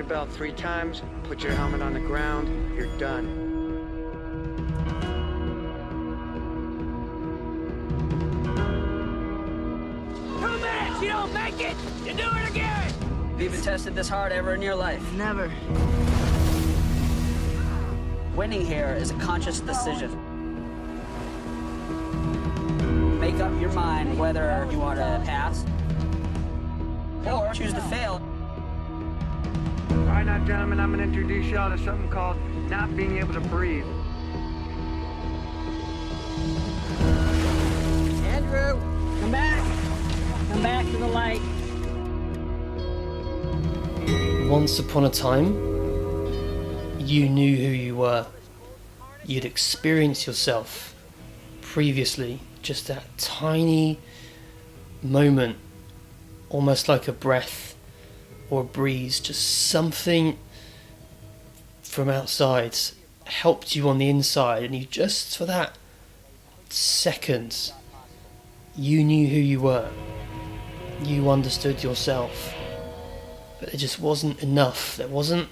the bell 3 times, put your helmet on the ground, you're done. Two minutes, you don't make it, you do it again! Have you been tested this hard ever in your life? Never. Winning here is a conscious decision. Make up your mind whether you want to pass or choose to fail. All right, now, gentlemen, I'm going to introduce y'all to something called not being able to breathe. Andrew, come back. Come back to the light. Once upon a time, you knew who you were. You'd experienced yourself previously, just that tiny moment, almost like a breath or a breeze, just something from outside helped you on the inside, and you just for that second, you knew who you were. You understood yourself. But it just wasn't enough. There wasn't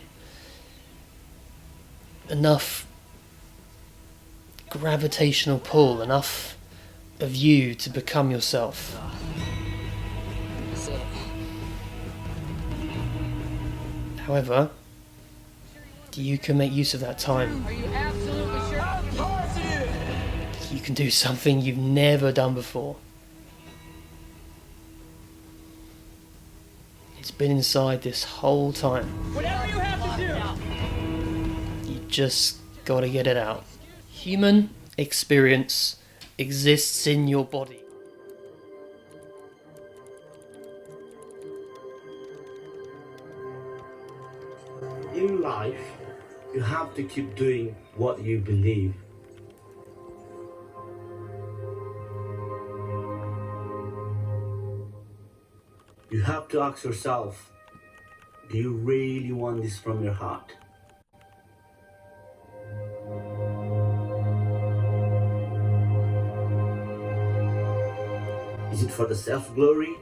enough gravitational pull, enough of you to become yourself. That's it. However, you can make use of that time. Are you absolutely sure? I'm positive! You can do something you've never done before. It's been inside this whole time. Whatever you have to do! You just gotta get it out. Human experience exists in your body. In life, you have to keep doing what you believe. You have to ask yourself, do you really want this from your heart? Is it for the self-glory?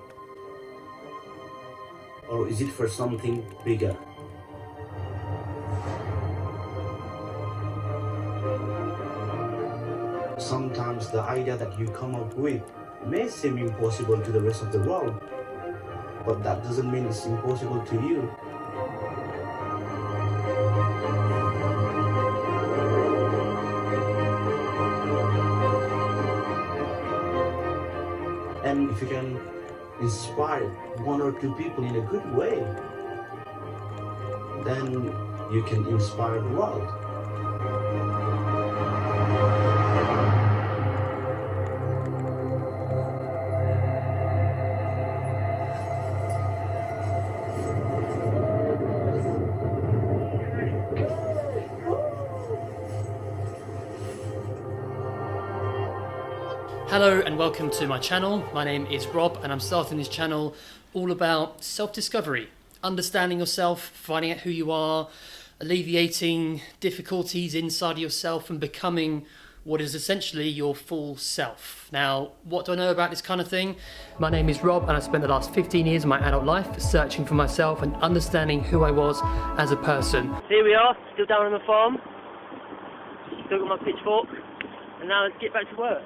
Or is it for something bigger? Sometimes the idea that you come up with may seem impossible to the rest of the world, but that doesn't mean it's impossible to you. And if you can inspire 1 or 2 people in a good way, then you can inspire the world. Hello and welcome to my channel. My name is Rob and I'm starting this channel all about self-discovery, understanding yourself, finding out who you are, alleviating difficulties inside of yourself and becoming what is essentially your full self. Now, what do I know about this kind of thing? My name is Rob and I spent the last 15 years of my adult life searching for myself and understanding who I was as a person. Here we are, still down on the farm, still got my pitchfork, and now let's get back to work.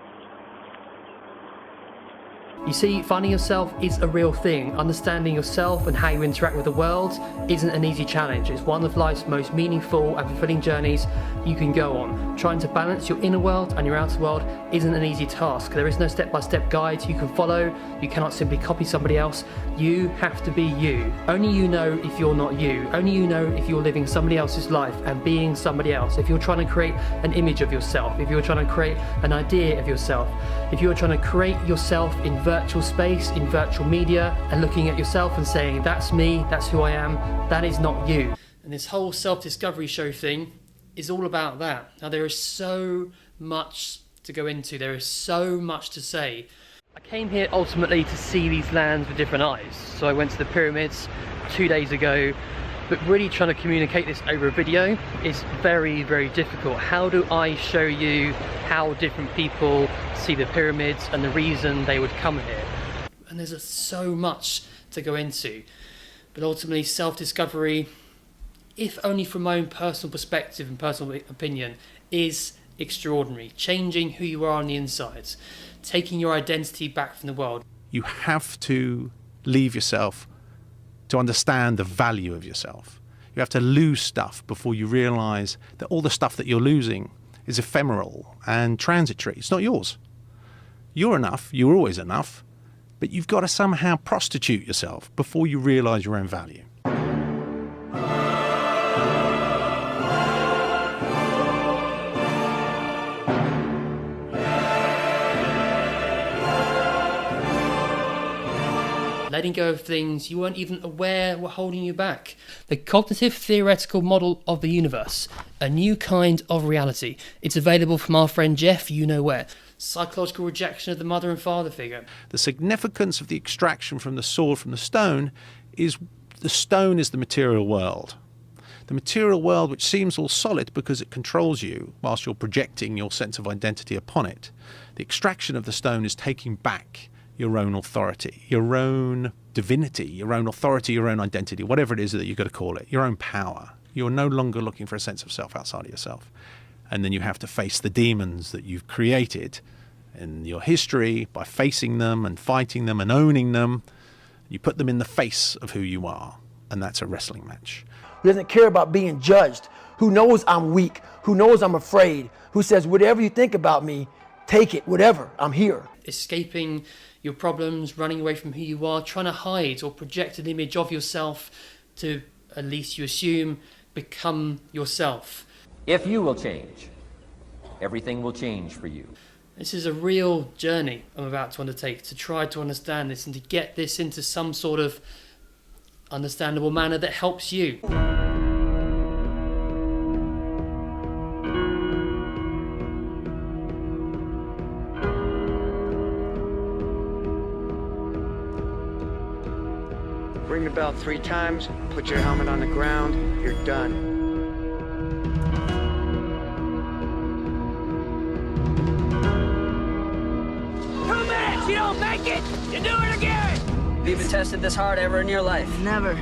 You see, finding yourself is a real thing. Understanding yourself and how you interact with the world isn't an easy challenge. It's one of life's most meaningful and fulfilling journeys you can go on. Trying to balance your inner world and your outer world isn't an easy task. There is no step-by-step guide you can follow. You cannot simply copy somebody else. You have to be you. Only you know if you're not you. Only you know if you're living somebody else's life and being somebody else. If you're trying to create an image of yourself, if you're trying to create an idea of yourself, if you're trying to create yourself in virtual space, in virtual media, and looking at yourself and saying, that's me, that's who I am, that is not you. And this whole self-discovery show thing is all about that. Now, there is so much to go into, there is so much to say. I came here ultimately to see these lands with different eyes. So I went to the pyramids 2 days ago, but really trying to communicate this over a video is very, very difficult. How do I show you how different people see the pyramids and the reason they would come here? And there's so much to go into. But ultimately, self-discovery if only from my own personal perspective and personal opinion, is extraordinary. Changing who you are on the inside, taking your identity back from the world. You have to leave yourself to understand the value of yourself. You have to lose stuff before you realise that all the stuff that you're losing is ephemeral and transitory. It's not yours. You're enough, you're always enough, but you've got to somehow prostitute yourself before you realise your own value. Letting go of things you weren't even aware were holding you back. The cognitive theoretical model of the universe, a new kind of reality. It's available from our friend Jeff, you know where. Psychological rejection of the mother and father figure. The significance of the extraction from the sword from the stone is the stone is the material world. The material world, which seems all solid because it controls you whilst you're projecting your sense of identity upon it. The extraction of the stone is taking back your own authority, your own divinity, your own authority, your own identity, whatever it is that you've got to call it, your own power. You're no longer looking for a sense of self outside of yourself. And then you have to face the demons that you've created in your history by facing them and fighting them and owning them. You put them in the face of who you are, and that's a wrestling match. Who doesn't care about being judged, who knows I'm weak, who knows I'm afraid, who says, whatever you think about me, take it, whatever, I'm here. Escaping your problems, running away from who you are, trying to hide or project an image of yourself to, at least you assume, become yourself. If you will change, everything will change for you. This is a real journey I'm about to undertake, to try to understand this and to get this into some sort of understandable manner that helps you. Ring the bell 3 times, put your helmet on the ground, you're done. Two minutes, you don't make it, you do it again! Have you been tested this hard ever in your life? Never.